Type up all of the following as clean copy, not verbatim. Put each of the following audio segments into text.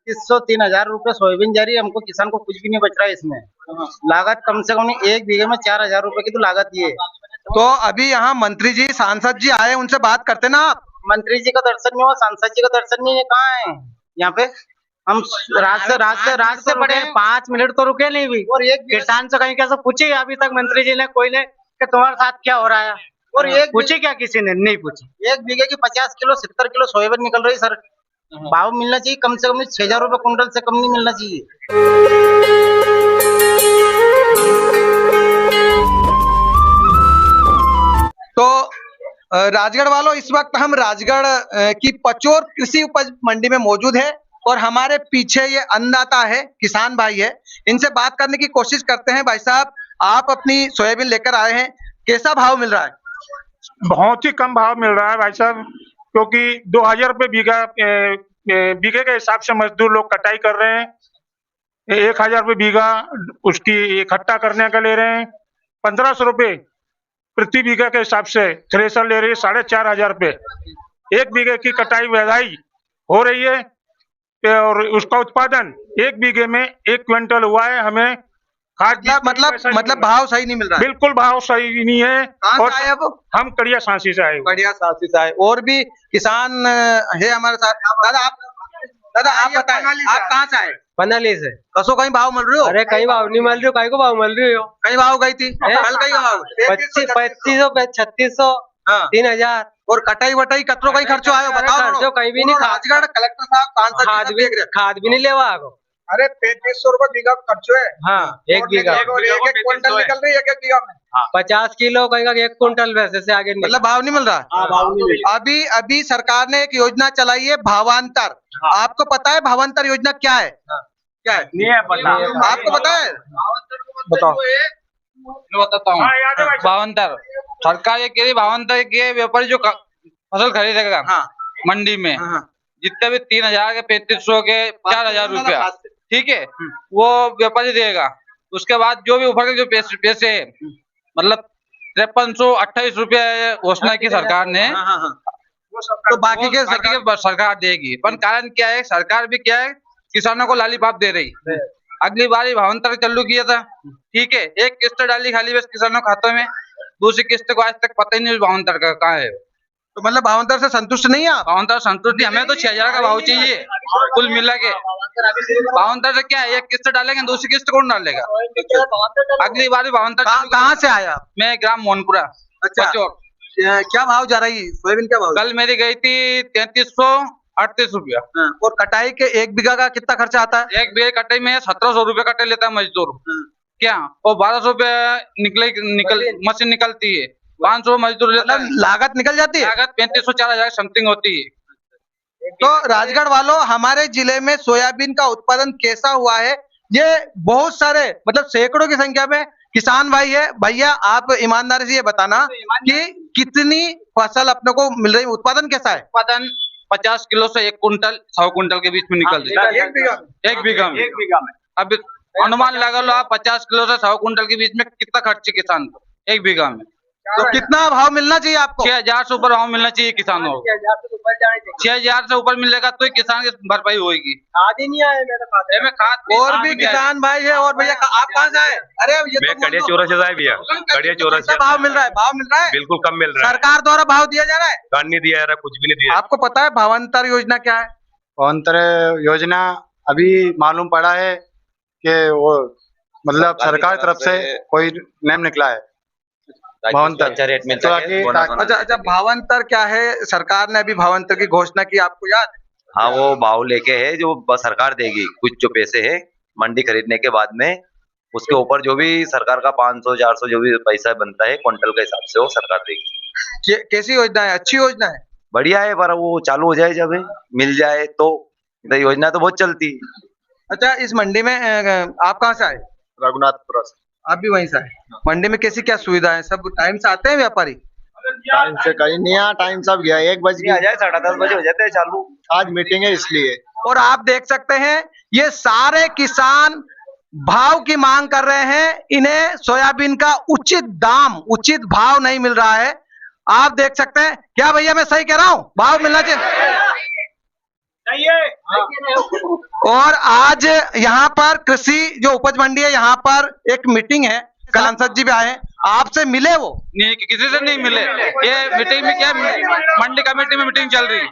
₹3,000 soybean जा रही है। हमको किसान को कुछ भी नहीं बच रहा है इसमें। लागत कम से कम 1 बीघे में ₹4,000 की तो लागत ही है। तो अभी यहाँ मंत्री जी सांसद जी आए, उनसे बात करते ना आप। मंत्री जी का दर्शन नहीं हुआ, सांसद जी का दर्शन नहीं है, कहाँ है यहाँ पे? हम रात से पड़े 5 मिनट तो रुके नहीं भी। और एक किसान से कहीं कैसे पूछे अभी तक मंत्री जी ने कोई ने कि तुम्हारे साथ क्या हो रहा है? और एक पूछे क्या? किसी ने नहीं पूछी। 1 बीघे की 50 किलो 70 किलो सोयाबीन निकल रही सर। भाव मिलना चाहिए कम से कम ₹6,000 कुंटल से कम नहीं मिलना चाहिए। तो राजगढ़ वालों, इस वक्त हम राजगढ़ की पचोर कृषि उपज मंडी में मौजूद है और हमारे पीछे ये अन्नदाता है, किसान भाई है। इनसे बात करने की कोशिश करते हैं। भाई साहब, आप अपनी सोयाबीन लेकर आए हैं, कैसा भाव मिल रहा है? बहुत ही कम भाव मिल रहा है भाई साहब, क्योंकि 2,000 रुपये बीघे के हिसाब से मजदूर लोग कटाई कर रहे हैं। 1,000 रुपये बीघा उसकी इकट्ठा करने का ले रहे हैं। 1,500 रुपये प्रति बीघा के हिसाब से थ्रेसर ले रही है। 4,500 रुपये 1 बीघे की कटाई वैधाई हो रही है और उसका उत्पादन 1 बीघे में 1 क्विंटल हुआ है। हमें मतलब भाव सही नहीं मिल रहा है। बिल्कुल भाव सही नहीं है। कहाँ से आए अब? हम कड़िया सांसी से आए। कड़िया सांसी से आए। और भी किसान है हमारे साथ। दादा आप बताएं, आप कहाँ से आए? बनाली से। कसो कहीं भाव मिल रही हो? अरे कहीं भाव नहीं मिल रही हो, कहीं को भाव मिल रही हो? कहीं भाव गई थी कल, कहीं भाव 2500 3600 3,000। और कटाई वटाई कतरो कहीं खर्चो आयो बताओ। खर्चो कहीं भी नहीं। राजगढ़ कलेक्टर साहब खाद भी नहीं लेवा आगो। अरे 3500 रुपए बीघा खर्चो है। हाँ, 1 बीघा। एक क्विंटल निकल रही है 1 बीघा में। 50 किलो कहीं का 1 क्विंटल, वैसे से आगे मतलब भाव नहीं मिल रहा। भाव नहीं मिल रहा। अभी सरकार ने एक योजना चलाई है भावांतर। आपको पता है भावांतर योजना क्या है? क्या है? नहीं है पता। आपको पता है? बताओ। बताता हूँ। भावांतर सरकार ये कह रही, भावांतर के व्यापारी जो फसल खरीदेगा मंडी में, जितने भी 3,000 के 3,500 के 4,000 रुपया, ठीक है, वो व्यापारी देगा। उसके बाद जो भी ऊपर के जो पैसे है, मतलब 5328 रुपये घोषणा की सरकार ने, तो बाकी के सरकार देगी। पर कारण क्या है? सरकार भी क्या है, किसानों को लालीपाप दे रही। अगली बार भावांतर चालू किया था, ठीक है, एक किस्त डाली खाली बस किसानों के खातों में, दूसरी किस्त को आज तक पता ही नहीं भावांतर का कहाँ है। तो मतलब भावांतर से संतुष्ट नहीं है आप? भावांतर संतुष्ट नहीं, हमें तो 6,000 का भाव चाहिए कुल मिला के। भावांतर से क्या है, एक किस्त डालेंगे, दूसरी किस्त कौन डालेगा? अगली बार भावांतर। कहाँ से आया? मैं ग्राम मोहनपुरा। अच्छा, क्या भाव जा रही है सोयाबीन? क्या भाव? कल मेरी गई थी 3,338 रुपया। और कटाई के 1 बीघा का कितना खर्चा आता है? 1 बीघे कटाई में 1,700 रुपये कटाई लेता है मजदूर। क्या? और 1,200 रुपये मशीन निकलती है। 500 मजदूर लेता है। लागत निकल जाती है। लागत 3,500 4,000 समथिंग होती है। तो राजगढ़ वालों, हमारे जिले में सोयाबीन का उत्पादन कैसा हुआ है, ये बहुत सारे मतलब सैकड़ों की संख्या में किसान भाई है। भैया, आप ईमानदारी से ये बताना कि कितनी फसल अपने को मिल रही है, उत्पादन कैसा है? उत्पादन 50 किलो से 1 कुंटल 100 कुंटल के बीच में निकल रही है। 1 बीघा में। अब अनुमान लगा लो आप, 50 किलो से 100 कुंटल के बीच में कितना खर्च किसान को 1 बीघा में? तो कितना भाव मिलना चाहिए आपको? 6,000 से ऊपर भाव मिलना चाहिए किसानों को। 6,000 से ऊपर मिलेगा तो किसान की भरपाई होगी। खाद ही नहीं आया मेरे खाते में। खाद और भी किसान भाई है। और भैया, आप कहाँ से आए? अरे ये मैं कड़िया चौराहे से आए भैया। कड़िया चौराहे से। भाव मिल रहा है? भाव मिल रहा है? बिल्कुल कम मिल रहा है। सरकार द्वारा भाव दिया जा रहा है? कान नहीं दिया जा रहा, कुछ भी नहीं दिया। आपको पता है भावांतर योजना क्या है? भावांतर योजना अभी मालूम पड़ा है कि वो मतलब सरकार की तरफ से कोई नेम निकला है भावांतर। अच्छा रेट मिलता है। अच्छा, भावांतर क्या है? सरकार ने अभी भावांतर की घोषणा की, आपको याद है? हाँ, वो भाव लेके है जो सरकार देगी। कुछ जो पैसे है मंडी खरीदने के बाद में, उसके ऊपर जो भी सरकार का 500 400 जो भी पैसा बनता है क्विंटल के हिसाब से वो सरकार देगी। कैसी योजना है? अच्छी योजना है, बढ़िया है, पर वो चालू हो जाए, जब मिल जाए तो। योजना तो बहुत चलती है। अच्छा, इस मंडी में आप कहाँ से आए? रघुनाथपुरा से। आप भी वहीं से आए? मंडी में कैसी क्या सुविधा है? सब टाइम से आते हैं व्यापारी? टाइम से कहीं नहीं आया, टाइम सब गया। 1 बजे आ जाए, 10:30 बजे हो जाते हैं चालू। आज मीटिंग है इसलिए। और आप देख सकते हैं ये सारे किसान भाव की मांग कर रहे हैं। इन्हें सोयाबीन का उचित दाम, उचित भाव नहीं मिल रहा है। आप देख सकते हैं। क्या भैया मैं सही कह रहा हूं? भाव मिलना चाहिए। और आज यहाँ पर कृषि जो उपज मंडी है, यहाँ पर एक मीटिंग है, सांसद जी भी आए हैं, आपसे मिले वो? नहीं, किसी से नहीं मिले। ये मीटिंग में क्या, मंडी कमेटी में मीटिंग चल रही है।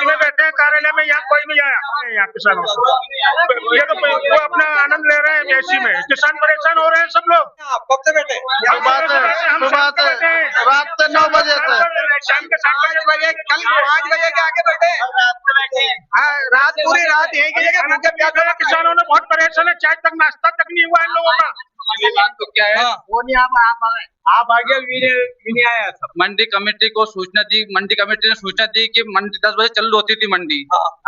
में बैठे हैं कार्यालय में, यहाँ कोई नहीं आया। यहाँ किसानों ये तो वो अपना आनंद ले रहे हैं एसी में, किसान परेशान हो रहे हैं सब लोग। आप कब से बैठे? रात से 9 बजे से शाम के 7 बजे, कल 5 बजे के आके बैठे? रात पूरी रात यही की जगह किसानों ने बहुत परेशान है, चाय तक नाश्ता तक नहीं हुआ इन लोगों का। बात तो क्या है, वो नहीं, आप आगे भी नहीं आया सब। मंडी कमेटी को सूचना दी, मंडी कमेटी ने सूचना दी कि मंडी 10 बजे चालू होती थी मंडी।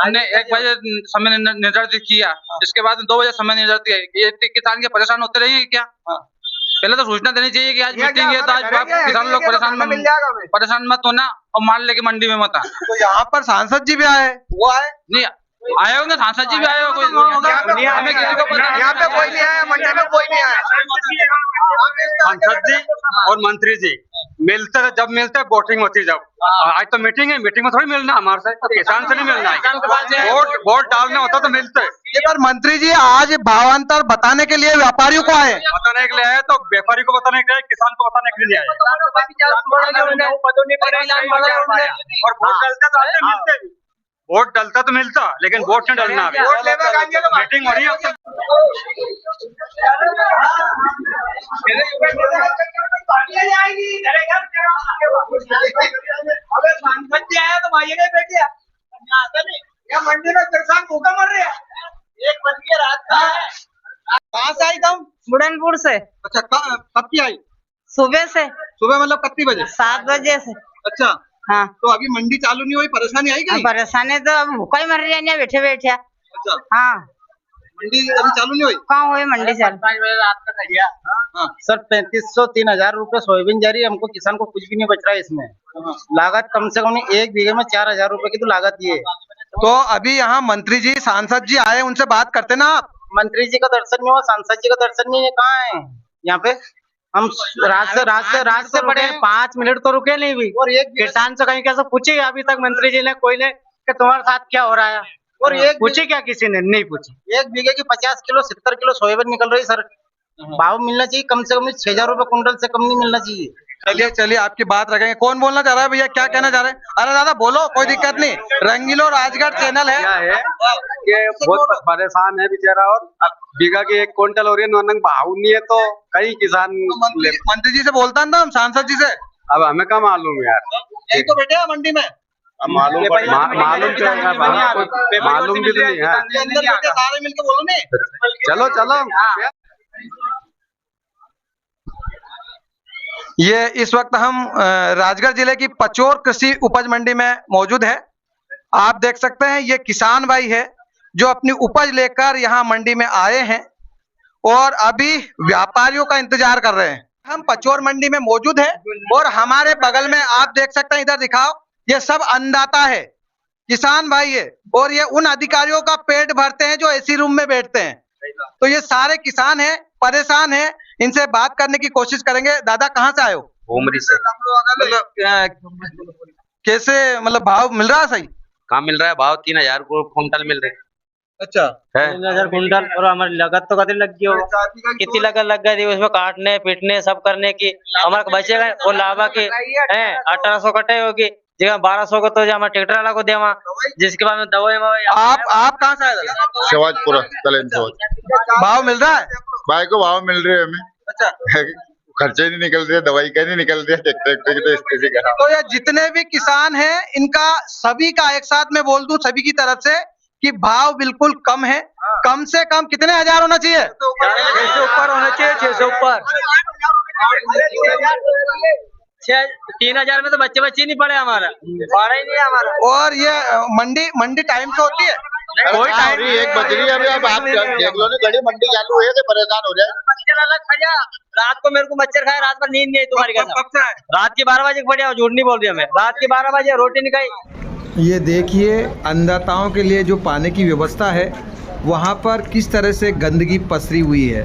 हमने 1 बजे समय निर्धारित किया, इसके बाद 2 बजे समय निर्धारित किया। ये किसान के परेशान होते रहेंगे क्या? पहले तो सूचना देनी चाहिए कि आज मीटिंग है, तो आज किसान लोग परेशान मत होना और माल लेके मंडी में मत आ। तो यहाँ पर सांसद जी भी आए, वो आए नहीं आए होंगे, सांसद जी भी आए होंगे, हमें किसी को पता यहाँ पे कोई नहीं आया, मंडी में कोई नहीं आया। सांसद जी और मंत्री जी मिलते हैं, जब मिलते हैं वोटिंग होती है जब। आज तो मीटिंग है, मीटिंग में थोड़ी मिलना हमारे से, किसान से नहीं मिलना है। वोट डालना होता तो मिलते हैं। ये पर मंत्री जी आज भावांतर बताने के लिए व्यापारियों को आए, बताने के लिए आए, तो व्यापारी को बताने के लिए, किसान को बताने के लिए आए। और वोट डलता तो आते मिलते, वोट डलता तो मिलता, लेकिन वोट नहीं डलना। अभी मीटिंग हो रही है। मंडी में किसान भूखा मर रहे हैं। 1 बज के रात का है। कहाँ से आई तुम? बुढ़नपुर से। अच्छा, कब की आई? सुबह से। सुबह मतलब कितनी बजे? 7 बजे से। अच्छा, हाँ। तो अभी मंडी चालू नहीं हुई, परेशानी आई कहीं? परेशानी तो अब भूखा ही मर रही है बैठे बैठे। अच्छा, हाँ, मंडी अभी चालू नहीं हुई? कहाँ हुई मंडी चालू? 5 बजे रात का खड़िया। हाँ। सर 3500-3000 रुपए सोयाबीन जा रही है, हमको किसान को कुछ भी नहीं बच रहा है इसमें। लागत कम से कम 1 बीघे में 4000 रुपए की तो लागत ये है। तो अभी यहाँ मंत्री जी सांसद जी आए, उनसे बात करते ना आप? मंत्री जी का दर्शन नहीं हुआ, सांसद जी का दर्शन नहीं है, कहाँ है यहाँ पे? हम रात से पड़े हैं, 5 मिनट तो रुके नहीं भी। और एक किसान से कहीं कैसे पूछे अभी तक मंत्री जी ने, कोई ने कि तुम्हारे साथ क्या हो रहा है? और एक पूछे क्या, किसी ने नहीं पूछी। 1 बीघे की 50 किलो 70 किलो सोयाबीन निकल रही सर। भाव मिलना चाहिए कम से कम 6000 रुपए कुंटल से कम नहीं मिलना चाहिए। चलिए आपकी बात रखेंगे। कौन बोलना चाह रहा है भैया, क्या कहना चाह रहे हैं? अरे दादा बोलो, कोई दिक्कत नहीं, रंगीलो राजगढ़ चैनल है। क्या है कि बहुत परेशान है बेचारा, और बीघा की 1 क्विंटल हो रही है, भाव नहीं है, तो कई किसान मंत्री जी से बोलता ना, हम सांसद जी से। अब हमें क्या मालूम यार, यही तो बैठे हैं मंडी में। मालूम भी तो नहीं है। सारे मिलकर बोलो नहीं। चलो ये इस वक्त हम राजगढ़ जिले की पचोर कृषि उपज मंडी में मौजूद है। आप देख सकते हैं, ये किसान भाई है जो अपनी उपज लेकर यहाँ मंडी में आए हैं और अभी व्यापारियों का इंतजार कर रहे हैं। हम पचोर मंडी में मौजूद है और हमारे बगल में आप देख सकते हैं, इधर दिखाओ, ये सब अन्नदाता है, किसान भाई है, और ये उन अधिकारियों का पेट भरते हैं जो एसी रूम में बैठते हैं। तो ये सारे किसान हैं, परेशान हैं, इनसे बात करने की कोशिश करेंगे। दादा कहाँ से आए हो? उमरी से। मतलब कैसे, मतलब भाव मिल रहा है सही? कहाँ मिल रहा है भाव? 3000 को कुंटल मिल रहे। अच्छा, 3000 कुंटल। और हमारी लागत तो कभी लग गई होगा, कितनी लागत लग गई उसमें, काटने पीटने सब करने की। हमारे बचेगा वो लाभा के है 1800 कटे होगी, जगह 1200 को तो हमारे ट्रैक्टर वाला को देवा, जिसके बाद में दवाई। आप कहाँ से आए? शिवाजपुरा भाव मिल रहा है? भाई को भाव मिल रहे हैं हमें। अच्छा, खर्चे नहीं निकल रहे, दवाई का नहीं निकल रही, ट्रैक्टर की तो स्थिति खराब। तो ये जितने भी किसान हैं, इनका सभी का एक साथ मैं बोल दूं सभी की तरफ से कि भाव बिल्कुल कम है। कम से कम कितने हजार होना चाहिए? 600 ऊपर होना चाहिए, 600 ऊपर। 3000 में तो बच्चे नहीं पड़े, हमारा पड़ा ही नहीं है हमारा। और ये मंडी टाइम से होती है? कोई टाइम 1 बज रही है अभी। आप देख लो ना, घड़ी मंडी चालू हुई है तो परेशान हो जाए। मच्छर अलग खा जा, रात को मेरे को मच्छर खाए, रात भर नींद नहीं आई तुम्हारी कसम। रात के 12 बजे बढ़िया, झूठ नहीं बोल रही हमें, रात के 12 बजे रोटी नहीं खाई। ये देखिए, अन्नदाताओं के लिए जो पानी की व्यवस्था है वहाँ पर किस तरह से गंदगी पसरी हुई है।